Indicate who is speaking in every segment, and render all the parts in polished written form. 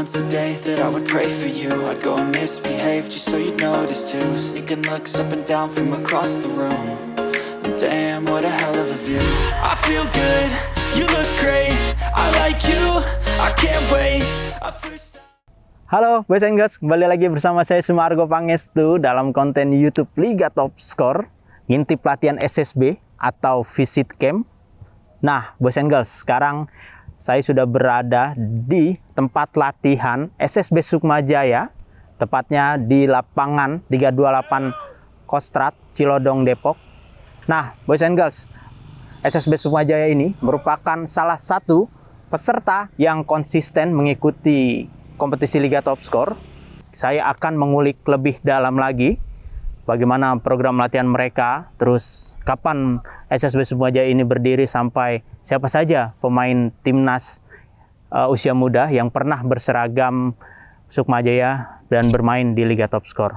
Speaker 1: once a day that I would pray for you. I'd go and misbehave just so you'd notice too. Sneaking looks up and down from across the room. And damn, what a hell of a view. I feel good, you look great. I like you, I can't wait.
Speaker 2: Halo boys and girls, kembali lagi bersama saya Sumargo Pangestu dalam konten YouTube Liga Top Score, ngintip pelatihan SSB atau Visit Camp. Nah, boys and girls, sekarang saya sudah berada di tempat latihan SSB Sukma Jaya, tepatnya di lapangan 328 Kostrad, Cilodong, Depok. Nah, boys and girls, SSB Sukma Jaya ini merupakan salah satu peserta yang konsisten mengikuti kompetisi Liga Top Score. Saya akan mengulik lebih dalam lagi bagaimana program latihan mereka, terus kapan SSB Sukma Jaya ini berdiri, sampai siapa saja pemain timnas usia muda yang pernah berseragam Sukma Jaya dan bermain di Liga Top Score.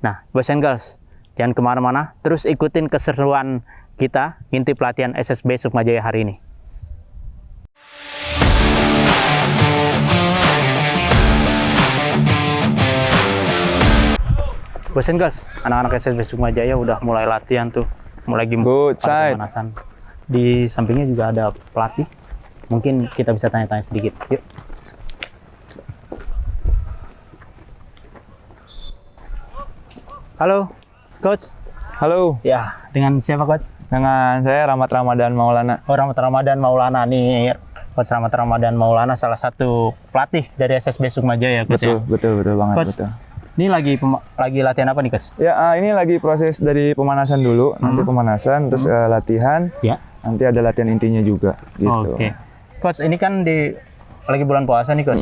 Speaker 2: Nah, boys and girls, jangan kemana-mana, terus ikutin keseruan kita ngintip pelatihan SSB Sukma Jaya hari ini. Boys and girls, anak-anak SSB Sukma Jaya udah mulai latihan tuh, mulai pemanasan. Di sampingnya juga ada pelatih. Mungkin kita bisa tanya-tanya sedikit. Yuk. Halo, Coach.
Speaker 3: Halo.
Speaker 2: Ya, dengan siapa, Coach?
Speaker 3: Dengan saya Rahmat Ramadan Maulana.
Speaker 2: Oh, Rahmat Ramadan Maulana nih. Coach Rahmat Ramadan Maulana salah satu pelatih dari SSB Sukma Jaya, Coach.
Speaker 3: Betul banget.
Speaker 2: Coach,
Speaker 3: betul.
Speaker 2: Ini lagi latihan apa nih, Coach?
Speaker 3: Ya, ini lagi proses dari pemanasan dulu, nanti pemanasan, terus latihan.
Speaker 2: Ya.
Speaker 3: Nanti ada latihan intinya juga, gitu.
Speaker 2: Oke. Coach, ini kan lagi bulan puasa nih, Coach.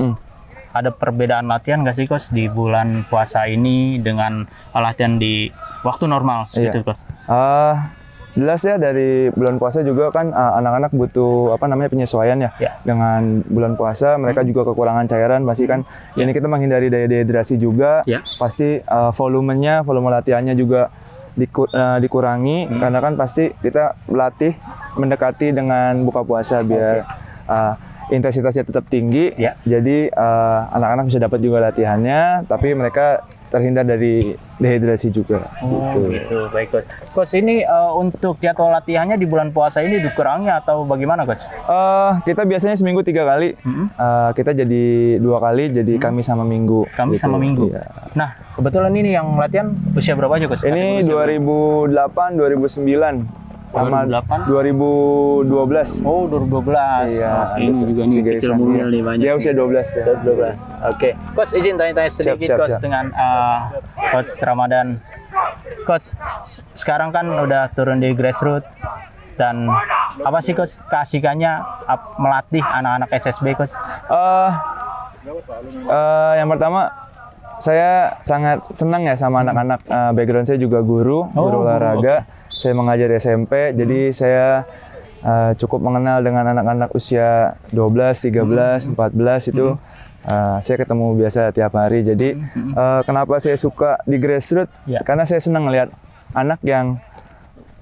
Speaker 2: Ada perbedaan latihan nggak sih, Coach, di bulan puasa ini dengan latihan di waktu normal, gitu, Coach?
Speaker 3: Jelas ya, dari bulan puasa juga kan anak-anak butuh penyesuaian ya. Dengan bulan puasa mereka juga kekurangan cairan, pasti kan. Ini kita menghindari dehidrasi juga. Pasti volume latihannya juga dikurangi, karena kan pasti kita latih mendekati dengan buka puasa biar intensitasnya tetap tinggi. Jadi anak-anak bisa dapat juga latihannya, tapi mereka terhindar dari dehidrasi juga.
Speaker 2: Gitu. Baik, Coach. Coach, ini untuk jadwal latihannya di bulan puasa ini dikurangi atau bagaimana, Coach?
Speaker 3: Kita biasanya seminggu 3 kali. Kita jadi 2 kali, jadi Kamis sama Minggu.
Speaker 2: Kamis sama Minggu.
Speaker 3: Iya.
Speaker 2: Nah, kebetulan ini yang latihan usia berapa aja, Coach?
Speaker 3: Ini 2008, 2009. Sama 2012.
Speaker 2: Oh, 2012.
Speaker 3: Iya,
Speaker 2: Oke, ini juga nih kecil mungil nih banyak.
Speaker 3: Dia usia 12 ya.
Speaker 2: 12. Oke. Coach, izin tanya-tanya sedikit, Coach, dengan Coach Ramadan. Coach, sekarang kan udah turun di grassroots, dan apa sih, Coach, keasikannya melatih anak-anak SSB, Coach?
Speaker 3: Yang pertama, saya sangat senang ya sama anak-anak. Background saya juga guru olahraga. Saya mengajar SMP, jadi saya cukup mengenal dengan anak-anak usia 12, 13, 14 itu. Saya ketemu biasa tiap hari. Jadi kenapa saya suka di grassroots? Karena saya senang melihat anak yang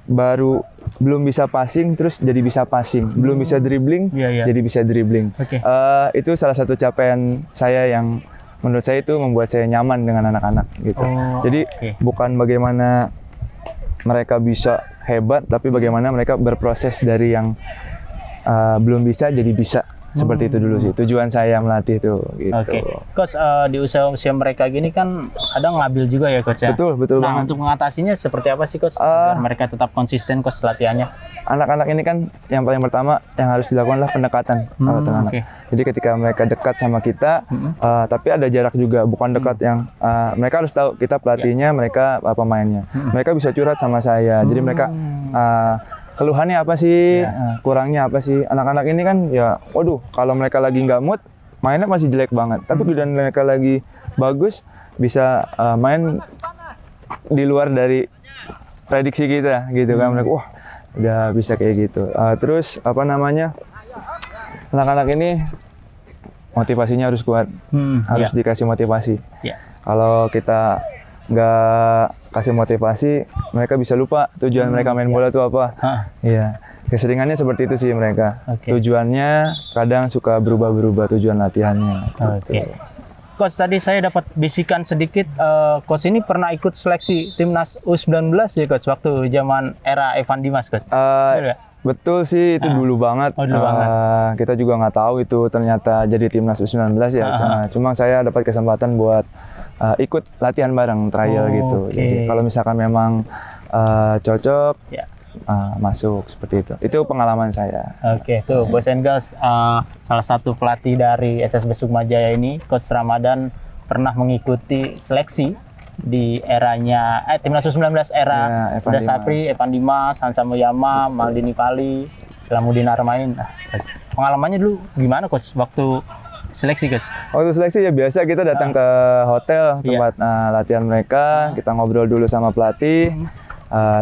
Speaker 3: baru belum bisa passing terus jadi bisa passing, belum bisa dribbling jadi bisa dribbling. Itu salah satu capaian saya yang menurut saya itu membuat saya nyaman dengan anak-anak gitu. Jadi bukan bagaimana mereka bisa hebat, tapi bagaimana mereka berproses dari yang belum bisa jadi bisa. Seperti itu dulu sih tujuan saya melatih itu, gitu.
Speaker 2: Coach, di usia mereka gini kan kadang labil juga ya, Coach, ya?
Speaker 3: Betul
Speaker 2: Nah,
Speaker 3: banget.
Speaker 2: untuk mengatasinya seperti apa sih, Coach, agar mereka tetap konsisten, Coach, latihannya?
Speaker 3: Anak-anak ini kan yang paling pertama yang harus dilakukan adalah pendekatan. Jadi ketika mereka dekat sama kita, tapi ada jarak juga, bukan dekat yang mereka harus tahu kita pelatihnya, mereka pemainnya. Mereka bisa curhat sama saya, jadi mereka keluhannya apa sih, kurangnya apa sih. Anak-anak ini kan ya, waduh, kalau mereka lagi nggak mood, mainnya masih jelek banget. Tapi kalau mereka lagi bagus, bisa main di luar dari prediksi kita, gitu kan. Mereka, wah, udah bisa kayak gitu. Terus anak-anak ini motivasinya harus kuat, harus dikasih motivasi. Kalau kita nggak kasih motivasi, mereka bisa lupa tujuan mereka main bola itu apa. Iya, keseringannya seperti itu sih mereka. Tujuannya kadang suka berubah-berubah tujuan latihannya.
Speaker 2: Oke. Coach, tadi saya dapat bisikan sedikit, Coach ini pernah ikut seleksi timnas U19 ya Coach, waktu zaman era Evan Dimas Coach. Betul nggak?
Speaker 3: Betul sih, itu dulu banget.
Speaker 2: Oh, dulu banget.
Speaker 3: Kita juga nggak tahu itu ternyata jadi timnas U19 ya. Cuma saya dapat kesempatan buat ikut latihan bareng, trial gitu.
Speaker 2: Oke.
Speaker 3: Jadi kalau misalkan memang cocok,
Speaker 2: Ya.
Speaker 3: masuk seperti itu. Itu pengalaman saya.
Speaker 2: Oke, tuh Boys and Girls, salah satu pelatih dari SSB Sukmajaya ini, Coach Ramadan, pernah mengikuti seleksi di eranya timnas U19 era
Speaker 3: Ya, Evan
Speaker 2: Uda
Speaker 3: Dimas.
Speaker 2: Sapri, Evan Dimas, Hansa Muyama, Maldini Pali, Lamudin Armain. Pengalamannya dulu gimana Coach waktu seleksi Coach?
Speaker 3: Waktu seleksi ya biasa kita datang ke hotel tempat latihan mereka, kita ngobrol dulu sama pelatih,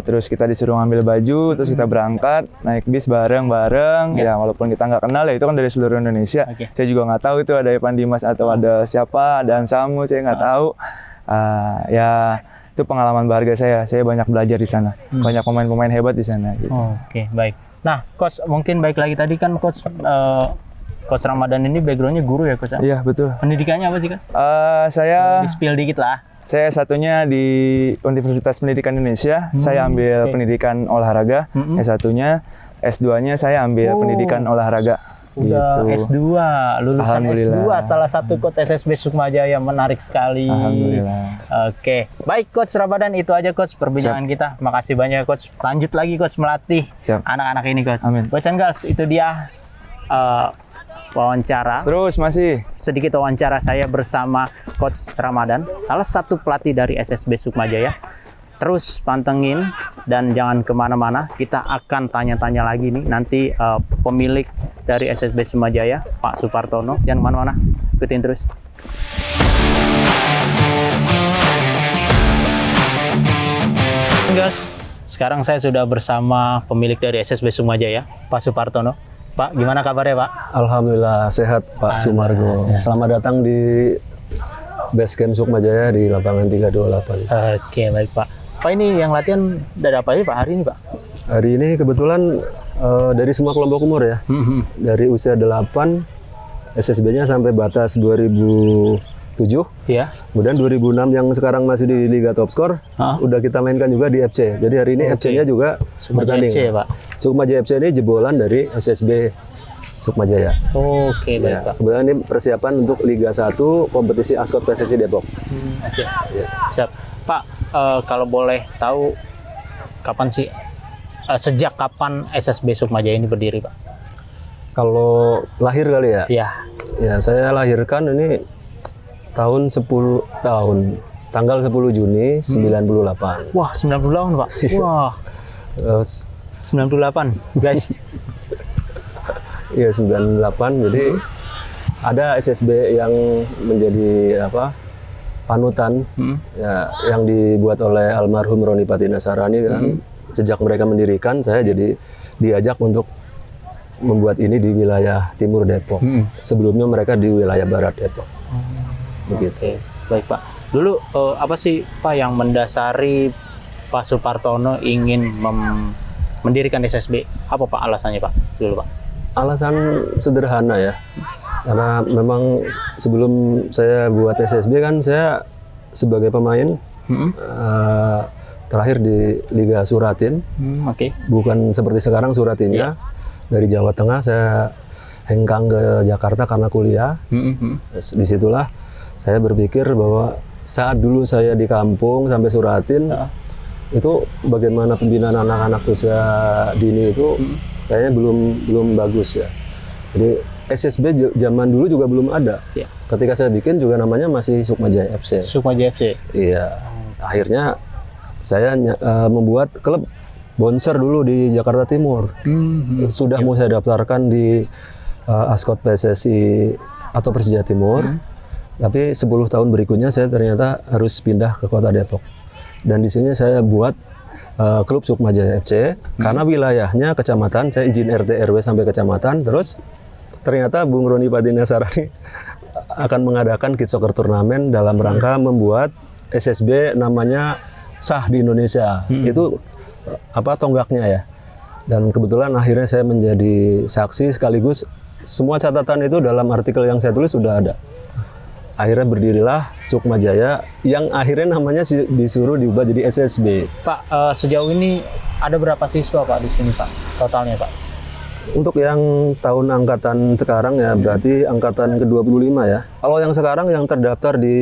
Speaker 3: terus kita disuruh ngambil baju, terus kita berangkat naik bis bareng-bareng. Ya walaupun kita nggak kenal ya, itu kan dari seluruh Indonesia. Saya juga nggak tahu itu ada Evan Dimas atau ada siapa, ada Hansamu, saya nggak tahu. Ya itu pengalaman berharga saya banyak belajar di sana, banyak pemain-pemain hebat di sana. Gitu.
Speaker 2: Oke, baik. Nah, Coach, mungkin baik lagi tadi kan Coach Ramadan ini backgroundnya guru ya Coach?
Speaker 3: Iya betul.
Speaker 2: Pendidikannya apa sih Coach?
Speaker 3: Saya
Speaker 2: Di-spill dikit lah.
Speaker 3: Saya satunya di Universitas Pendidikan Indonesia, saya ambil pendidikan olahraga. S1-nya, S2-nya saya ambil pendidikan olahraga.
Speaker 2: Udah
Speaker 3: Gitu.
Speaker 2: S2, lulusan
Speaker 3: Alhamdulillah.
Speaker 2: S2, salah satu Coach SSB Sukmajaya, menarik sekali.
Speaker 3: Alhamdulillah.
Speaker 2: Oke, baik Coach Ramadan, itu aja Coach perbincangan kita. Makasih banyak Coach. Lanjut lagi Coach melatih
Speaker 3: Siap.
Speaker 2: anak-anak ini Coach.
Speaker 3: Amin.
Speaker 2: Boys and Girls, itu dia wawancara.
Speaker 3: Terus masih
Speaker 2: Sedikit wawancara saya bersama Coach Ramadan, salah satu pelatih dari SSB Sukmajaya. Terus pantengin dan jangan kemana-mana, kita akan tanya-tanya lagi nih nanti pemilik dari SSB Sukmajaya, Pak Supartono. Jangan kemana-mana, ikutin terus. Guys, sekarang saya sudah bersama pemilik dari SSB Sukmajaya, Pak Supartono. Pak, gimana kabarnya Pak?
Speaker 4: Alhamdulillah sehat Pak Sumargo. Selamat datang di Basecamp Sukmajaya di lapangan 328.
Speaker 2: Oke, baik Pak. Pak, ini yang latihan udah apa aja Pak hari ini Pak?
Speaker 4: Hari ini kebetulan dari semua kelompok umur ya. Dari usia 8 SSB-nya sampai batas 2007.
Speaker 2: Iya.
Speaker 4: Kemudian 2006 yang sekarang masih di Liga Top Skor, udah kita mainkan juga di FC. Jadi hari ini FC-nya juga
Speaker 2: Sukmajaya
Speaker 4: bertanding.
Speaker 2: FC ya Pak?
Speaker 4: Sukmajaya FC ini jebolan dari SSB Sukmajaya.
Speaker 2: Oke, baik
Speaker 4: Ya,
Speaker 2: Pak.
Speaker 4: kemudian ini persiapan untuk Liga 1 kompetisi Askot PSSI Depok.
Speaker 2: Oke, siap. Pak, kalau boleh tahu kapan sih, sejak kapan SSB Sukmajaya ini berdiri Pak?
Speaker 4: Kalau lahir kali ya?
Speaker 2: Iya.
Speaker 4: Ya, saya lahirkan ini tahun 10 tahun. Tanggal 10 Juni 98.
Speaker 2: Wah, 90 tahun Pak. Wah,
Speaker 4: Terus
Speaker 2: 98 guys.
Speaker 4: ya 98. Jadi ada SSB yang menjadi panutan ya, yang dibuat oleh almarhum Roni Patina Sarani kan. Sejak mereka mendirikan, saya jadi diajak untuk membuat ini di wilayah timur Depok. Sebelumnya mereka di wilayah barat Depok. Begitu.
Speaker 2: Oke, baik Pak. Dulu apa sih Pak yang mendasari Pak Supartono ingin mendirikan SSB? Apa Pak alasannya Pak dulu Pak?
Speaker 4: Alasan sederhana ya, karena memang sebelum saya buat SSB kan saya sebagai pemain terakhir di Liga Suratin,
Speaker 2: Oke.
Speaker 4: bukan seperti sekarang Suratinnya. Dari Jawa Tengah saya hengkang ke Jakarta karena kuliah. Disitulah saya berpikir bahwa saat dulu saya di kampung sampai Suratin, itu bagaimana pembinaan anak-anak usia dini itu kayaknya belum bagus ya. Jadi SSB zaman dulu juga belum ada.
Speaker 2: Iya.
Speaker 4: Ketika saya bikin juga namanya masih Sukmajaya FC.
Speaker 2: Sukmajaya FC.
Speaker 4: Iya. Akhirnya saya membuat klub Bonser dulu di Jakarta Timur. Sudah mau saya daftarkan di Askot PSSI atau Persija Timur. Tapi 10 tahun berikutnya saya ternyata harus pindah ke Kota Depok. Dan di sini saya buat klub Sukmajaya FC karena wilayahnya kecamatan, saya izin RT RW sampai kecamatan. Terus ternyata Bung Roni Patina Sarani akan mengadakan Kids Soccer Turnamen dalam rangka membuat SSB namanya sah di Indonesia. Itu tonggaknya ya. Dan kebetulan akhirnya saya menjadi saksi sekaligus semua catatan itu dalam artikel yang saya tulis sudah ada. akhirnya berdirilah Sukma Jaya yang akhirnya namanya disuruh diubah jadi SSB.
Speaker 2: Pak, sejauh ini ada berapa siswa Pak di sini Pak? Totalnya Pak?
Speaker 4: Untuk yang tahun angkatan sekarang ya berarti angkatan ke-25 ya. Kalau yang sekarang yang terdaftar di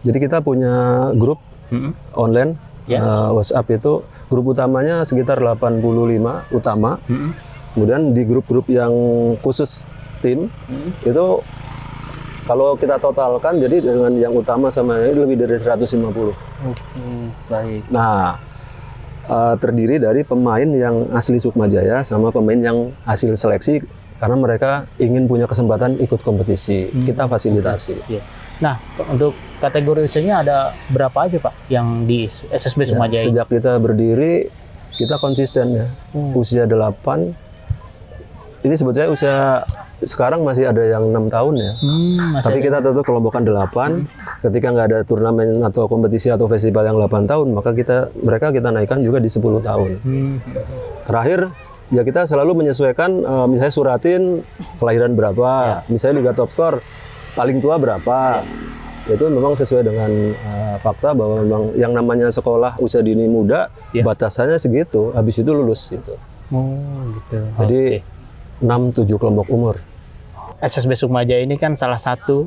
Speaker 4: jadi kita punya grup online WhatsApp itu grup utamanya sekitar 85 utama. Kemudian di grup-grup yang khusus tim itu kalau kita totalkan jadi dengan yang utama sama ini lebih dari 150.
Speaker 2: Baik.
Speaker 4: Nah, terdiri dari pemain yang asli Sukma Jaya sama pemain yang hasil seleksi karena mereka ingin punya kesempatan ikut kompetisi. Kita fasilitasi.
Speaker 2: Nah, untuk kategori usianya ada berapa aja Pak yang di SSB Sukma Jaya?
Speaker 4: Sejak kita berdiri kita konsisten ya. Usia 8. Ini sebetulnya usia sekarang masih ada yang 6 tahun ya. Tapi kita tetap kelompokan 8. Ketika nggak ada turnamen atau kompetisi atau festival yang 8 tahun, maka mereka kita naikkan juga di 10 tahun. Terakhir, ya kita selalu menyesuaikan, misalnya suratin kelahiran berapa, misalnya Liga Top Skor paling tua berapa. Itu memang sesuai dengan fakta bahwa memang yang namanya sekolah usia dini muda, batasannya segitu, habis itu lulus gitu.
Speaker 2: Gitu.
Speaker 4: Jadi 6-7 kelompok umur.
Speaker 2: SSB Sukma Jaya ini kan salah satu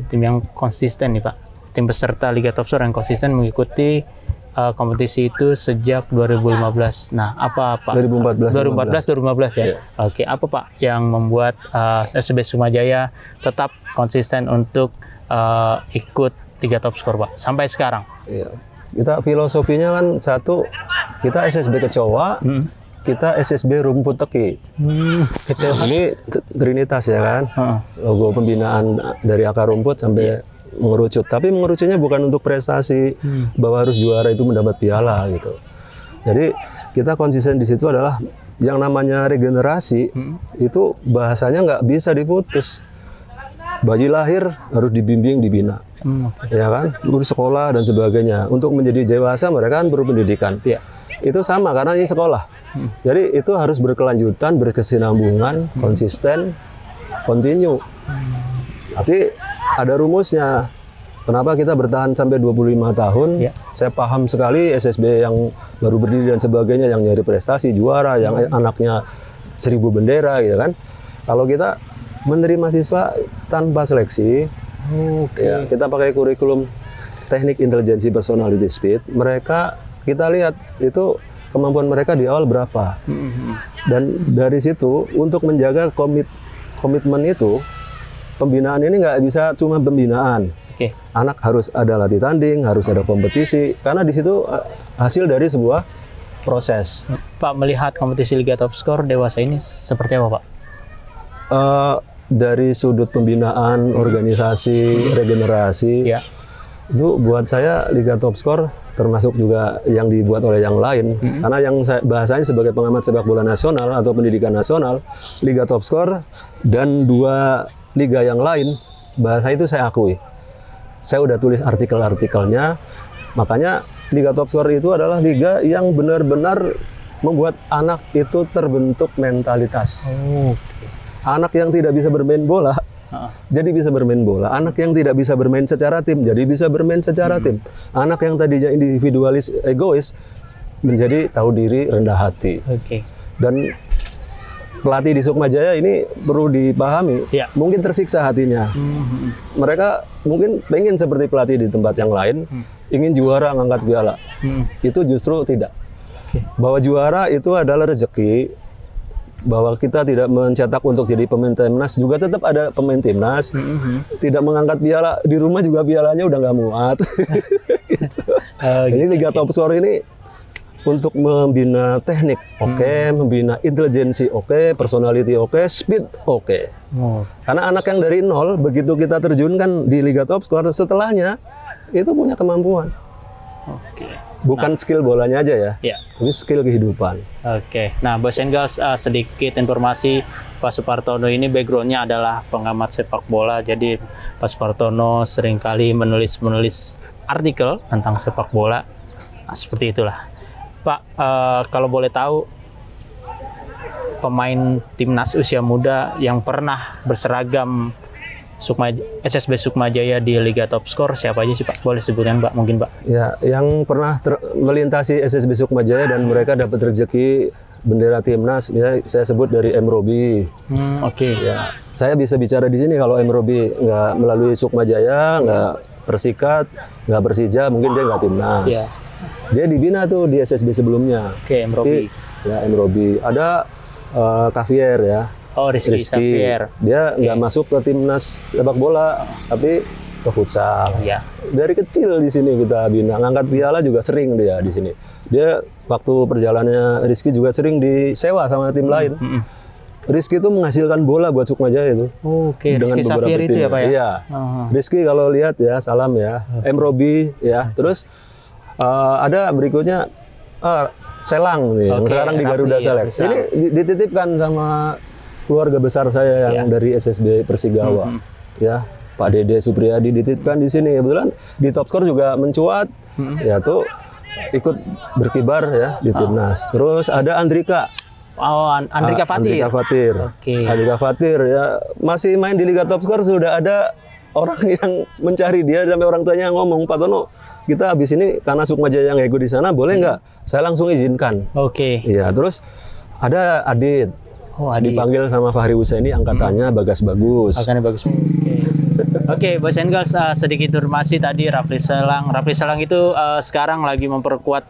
Speaker 2: tim yang konsisten nih Pak. Tim peserta Liga Top Skor yang konsisten mengikuti kompetisi itu sejak 2015. Nah, apa Pak? 2014 ya. Oke, apa Pak yang membuat SSB Sukma Jaya tetap konsisten untuk ikut Liga Top Skor Pak sampai sekarang?
Speaker 4: Iya. Kita filosofinya kan satu, kita SSB Kecoa, kita SSB Rumput Teki. Ini Trinitas ya kan, logo pembinaan dari akar rumput sampai mengerucut. Tapi mengerucutnya bukan untuk prestasi bahwa harus juara itu mendapat piala gitu. Jadi kita konsisten di situ adalah yang namanya regenerasi itu bahasanya nggak bisa diputus. Bayi lahir harus dibimbing, dibina, ya kan, lulus sekolah dan sebagainya. Untuk menjadi dewasa mereka kan perlu pendidikan. Itu sama karena ini sekolah. Jadi itu harus berkelanjutan, berkesinambungan, konsisten, continue. Tapi ada rumusnya. Kenapa kita bertahan sampai 25 tahun? Saya paham sekali SSB yang baru berdiri dan sebagainya, yang nyari prestasi, juara, yang anaknya 1000 bendera gitu kan. Kalau kita menerima siswa tanpa seleksi, ya, kita pakai kurikulum teknik intelijensi personality speed, mereka kita lihat itu kemampuan mereka di awal berapa. Dan dari situ untuk menjaga komitmen itu, pembinaan ini nggak bisa cuma pembinaan. Anak harus ada latih tanding, harus ada kompetisi, karena di situ hasil dari sebuah proses.
Speaker 2: Pak, melihat kompetisi Liga Top Skor dewasa ini seperti apa Pak?
Speaker 4: Dari sudut pembinaan, organisasi, regenerasi, itu buat saya Liga Top Skor termasuk juga yang dibuat oleh yang lain. Karena yang bahasanya sebagai pengamat sepak bola nasional atau pendidikan nasional, Liga Top Skor dan 2 liga yang lain, bahasa itu saya akui. Saya udah tulis artikel-artikelnya, makanya Liga Top Skor itu adalah liga yang benar-benar membuat anak itu terbentuk mentalitas. Anak yang tidak bisa bermain bola, jadi bisa bermain bola. Anak yang tidak bisa bermain secara tim, jadi bisa bermain secara tim. Anak yang tadinya individualis, egois, menjadi tahu diri, rendah hati. Dan pelatih di Sukma Jaya ini perlu dipahami, mungkin tersiksa hatinya. Mereka mungkin pengen seperti pelatih di tempat yang lain, ingin juara, ngangkat piala. Itu justru tidak. Bahwa juara itu adalah rezeki, bahwa kita tidak mencetak untuk jadi pemain timnas, juga tetap ada pemain timnas. Tidak mengangkat piala, di rumah juga pialanya udah nggak muat. Jadi Liga Top Skor ini untuk membina teknik, membina intelijensi, personality, speed, Karena anak yang dari nol, begitu kita terjunkan di Liga Top Skor, setelahnya itu punya kemampuan. Bukan skill bolanya aja ya, tapi skill kehidupan.
Speaker 2: Nah, Boys and Girls, sedikit informasi, Pak Supartono ini backgroundnya adalah pengamat sepak bola. Jadi Pak Supartono seringkali menulis artikel tentang sepak bola. Nah, seperti itulah. Pak, kalau boleh tahu, pemain timnas usia muda yang pernah berseragam SSB Sukmajaya di Liga Top Skor siapa aja sih Pak? Boleh sebutkan Pak, mungkin Pak?
Speaker 4: Ya, yang pernah melintasi SSB Sukmajaya dan mereka dapat rezeki bendera timnas, ya, saya sebut dari M. Robi.
Speaker 2: Oke.
Speaker 4: Ya, saya bisa bicara di sini kalau M. Robi nggak melalui Sukmajaya, nggak Persikat, nggak Persija, mungkin dia nggak timnas.
Speaker 2: Iya.
Speaker 4: Dia dibina tuh di SSB sebelumnya.
Speaker 2: Oke, M. Robi.
Speaker 4: Ya, M. Robi. Ada Xavier ya.
Speaker 2: Oh, Rizky Xavier.
Speaker 4: Dia nggak masuk ke timnas sepak bola, tapi ke futsal.
Speaker 2: Iya.
Speaker 4: Dari kecil di sini kita bina, ngangkat piala juga sering dia di sini. Dia waktu perjalanannya Rizky juga sering disewa sama tim lain. Rizky itu menghasilkan bola buat Sukmajaya itu.
Speaker 2: Oke, Rizky Xavier itu ya Pak ya?
Speaker 4: Iya. Rizky kalau lihat ya, salam ya. M. Robi ya. Terus ada berikutnya Selang nih, yang sekarang di Garuda Select. Ini dititipkan sama keluarga besar saya yang dari SSB Persigawa. Ya, Pak Dede Supriyadi dititipkan di sini. Kebetulan di Top Skor juga mencuat. Ya tuh ikut berkibar ya di timnas. Terus ada Andrika.
Speaker 2: Oh, Andrika Fatir.
Speaker 4: Andrika Fatir.
Speaker 2: Oke.
Speaker 4: Andrika Fatir ya masih main di Liga Top Skor, sudah ada orang yang mencari dia sampai orang tuanya ngomong, Pak Tono, kita habis ini karena Sukmajaya yang ego di sana, boleh nggak? Saya langsung izinkan.
Speaker 2: Oke.
Speaker 4: Iya, terus ada Adit.
Speaker 2: Oh, Adit.
Speaker 4: Dipanggil sama Fahri Husaini, angkatannya Bagas Bagus.
Speaker 2: Angkatannya bagus. Oke, Boys and Girls, sedikit informasi tadi Rafli Selang. Rafli Selang itu sekarang lagi memperkuat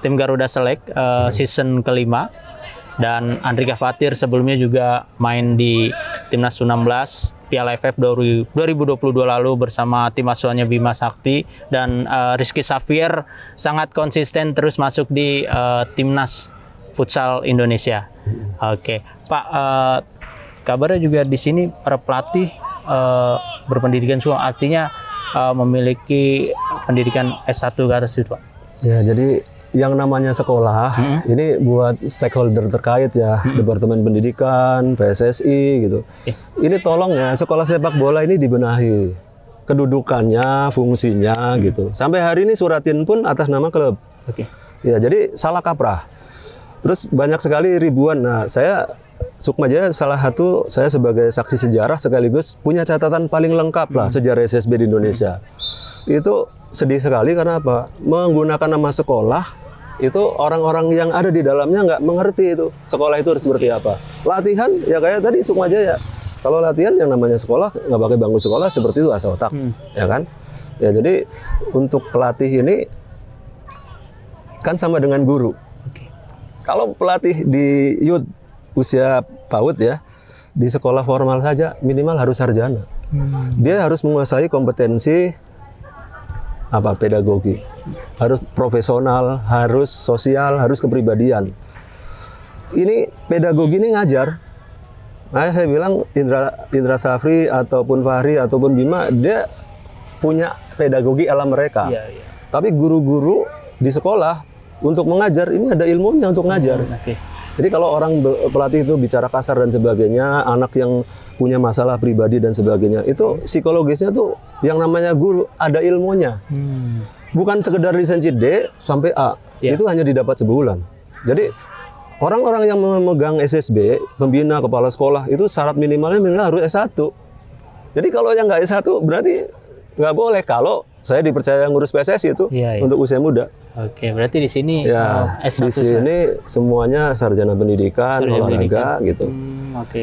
Speaker 2: tim Garuda Select season kelima. Dan Andrika Fatir sebelumnya juga main di Timnas U16 Piala AFF 2022 lalu bersama tim asuhannya Bima Sakti. Dan Rizky Xavier sangat konsisten terus masuk di Timnas Futsal Indonesia. Oke, Pak, kabarnya juga di sini para pelatih berpendidikan semua, artinya memiliki pendidikan S1 ke atas itu, Pak.
Speaker 4: Ya, jadi yang namanya sekolah ini buat stakeholder terkait ya, Departemen Pendidikan, PSSI gitu. Ini tolong ya, sekolah sepak bola ini dibenahi kedudukannya, fungsinya gitu. Sampai hari ini Suratin pun atas nama klub.
Speaker 2: Oke.
Speaker 4: Ya, jadi salah kaprah. Terus banyak sekali ribuan. Nah, saya Sukmajaya salah satu, saya sebagai saksi sejarah sekaligus punya catatan paling lengkap lah sejarah SSB di Indonesia. Itu sedih sekali karena apa? Menggunakan nama sekolah itu orang-orang yang ada di dalamnya nggak mengerti itu sekolah itu harus seperti apa. Latihan ya kayak tadi Sukmajaya. Kalau latihan yang namanya sekolah nggak pakai bangku sekolah seperti itu asa otak, ya kan? Ya jadi untuk pelatih ini kan sama dengan guru. Kalau pelatih di youth usia PAUD ya, di sekolah formal saja minimal harus sarjana. Dia harus menguasai kompetensi pedagogi, harus profesional, harus sosial, harus kepribadian. Ini pedagogi ini ngajar. Nah, saya bilang Indra Safri ataupun Fahri ataupun Bima, dia punya pedagogi ala mereka. Tapi guru-guru di sekolah untuk mengajar ini ada ilmunya untuk ngajar. Jadi kalau orang pelatih itu bicara kasar dan sebagainya, anak yang punya masalah pribadi dan sebagainya, itu psikologisnya tuh yang namanya guru ada ilmunya. Bukan sekedar lisensi D sampai A, itu hanya didapat sebulan. Jadi orang-orang yang memegang SSB, pembina, kepala sekolah, itu syarat minimalnya harus S1. Jadi kalau yang nggak S1 berarti nggak boleh. Kalau saya dipercaya ngurus PSSI itu untuk usia muda.
Speaker 2: Oke, berarti di sini S1
Speaker 4: di sini semuanya sarjana pendidikan, olahraga gitu.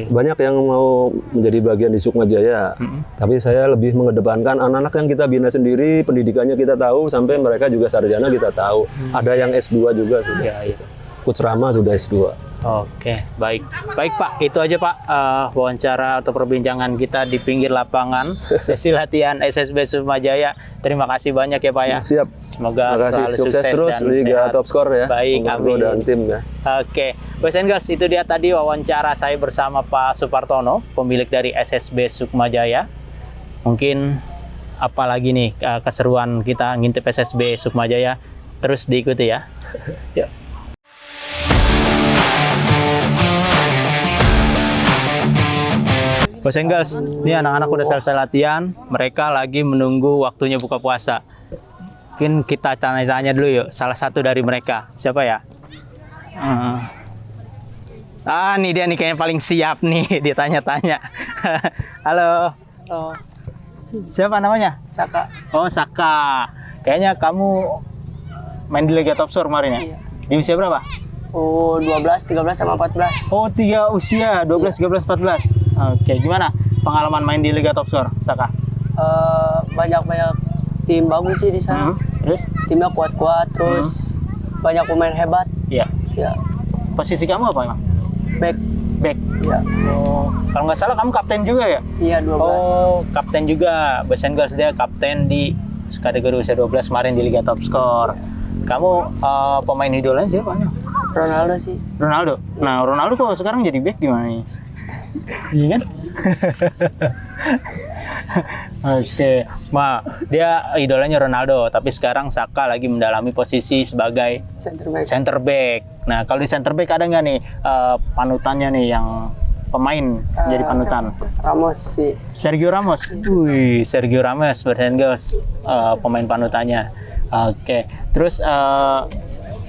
Speaker 4: Banyak yang mau menjadi bagian di Sukmajaya, tapi saya lebih mengedepankan anak-anak yang kita bina sendiri, pendidikannya kita tahu, sampai mereka juga sarjana kita tahu. Ada yang S2 juga sudah. Coach Rama sudah S2.
Speaker 2: Oke, baik Pak, itu aja Pak wawancara atau perbincangan kita di pinggir lapangan sesi latihan SSB Sukmajaya. Terima kasih banyak ya Pak ya.
Speaker 4: Siap.
Speaker 2: Semoga selalu
Speaker 4: sukses terus
Speaker 2: dan
Speaker 4: Liga
Speaker 2: sehat.
Speaker 4: Top Skor ya.
Speaker 2: Baik, amin.
Speaker 4: Dan tim ya.
Speaker 2: Oke, Boys and Girls, itu dia tadi wawancara saya bersama Pak Supartono, pemilik dari SSB Sukmajaya. Mungkin apa lagi nih keseruan kita ngintip SSB Sukmajaya, terus diikuti ya. Yuk. Boys and Girls, ini anak-anak udah selesai latihan, mereka lagi menunggu waktunya buka puasa. Mungkin kita tanya-tanya dulu yuk, salah satu dari mereka. Siapa ya? Nih dia nih kayaknya paling siap nih, dia tanya-tanya. Halo,
Speaker 5: Oh,
Speaker 2: Siapa namanya?
Speaker 5: Saka.
Speaker 2: Oh, Saka. Kayaknya kamu main di Liga Top Score kemarin ya?
Speaker 5: Iya.
Speaker 2: Di usia berapa?
Speaker 5: Oh, 12, 13 sama 14.
Speaker 2: Oh, 3 usia, 12, 13, 14. Oke, gimana pengalaman main di Liga Top Score, Saka?
Speaker 5: Banyak-banyak tim bagus sih di sana.
Speaker 2: Terus?
Speaker 5: Timnya kuat-kuat, terus banyak pemain hebat.
Speaker 2: Iya.
Speaker 5: Ya,
Speaker 2: Posisi kamu apa emang?
Speaker 5: back.
Speaker 2: Back.
Speaker 5: Ya,
Speaker 2: Oh, kalau nggak salah kamu kapten juga ya?
Speaker 5: iya 12.
Speaker 2: Oh, kapten juga. Boys and Girls dia kapten di kategori usia 12 kemarin di Liga Top Score. Kamu pemain idolanya siapa?
Speaker 5: Ronaldo sih.
Speaker 2: Ronaldo. Nah, Ronaldo kok sekarang jadi back gimana nih? Iya kan? Oke, dia idolanya Ronaldo, tapi sekarang Saka lagi mendalami posisi sebagai
Speaker 5: Center back.
Speaker 2: center back. Nah, kalau di center back ada nggak nih panutannya nih yang pemain jadi panutan?
Speaker 5: Ramos sih.
Speaker 2: Sergio Ramos. Wih, Sergio Ramos Bersengels pemain panutannya. Oke. Terus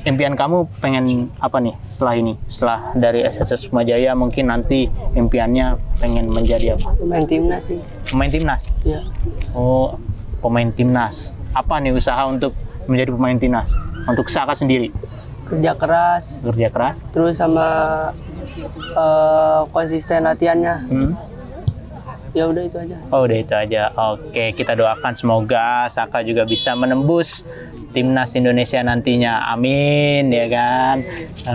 Speaker 2: impian kamu pengen apa nih setelah ini? Setelah dari SSS Sukmajaya mungkin nanti impiannya pengen menjadi apa?
Speaker 5: Pemain timnas sih.
Speaker 2: Pemain timnas.
Speaker 5: Iya.
Speaker 2: Oh, pemain timnas. Apa nih usaha untuk menjadi pemain timnas? Untuk Saka sendiri?
Speaker 5: Kerja keras,
Speaker 2: Kerja keras.
Speaker 5: terus sama konsisten latihannya. Ya udah itu aja.
Speaker 2: Oh, udah itu aja. Oke, kita doakan semoga Saka juga bisa menembus timnas Indonesia nantinya. Amin, ya kan?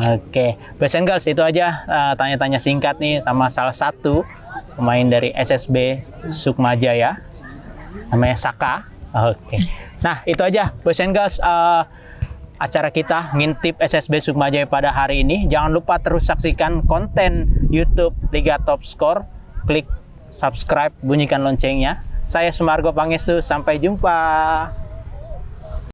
Speaker 2: Oke, Boys and Girls, itu aja tanya-tanya singkat nih sama salah satu pemain dari SSB Sukmajaya. Namanya Saka. Oke. Nah, itu aja Boys and Girls acara kita ngintip SSB Sukmajaya pada hari ini. Jangan lupa terus saksikan konten YouTube Liga Top Score. Klik subscribe, bunyikan loncengnya. Saya Sumargo Pangestu, sampai jumpa.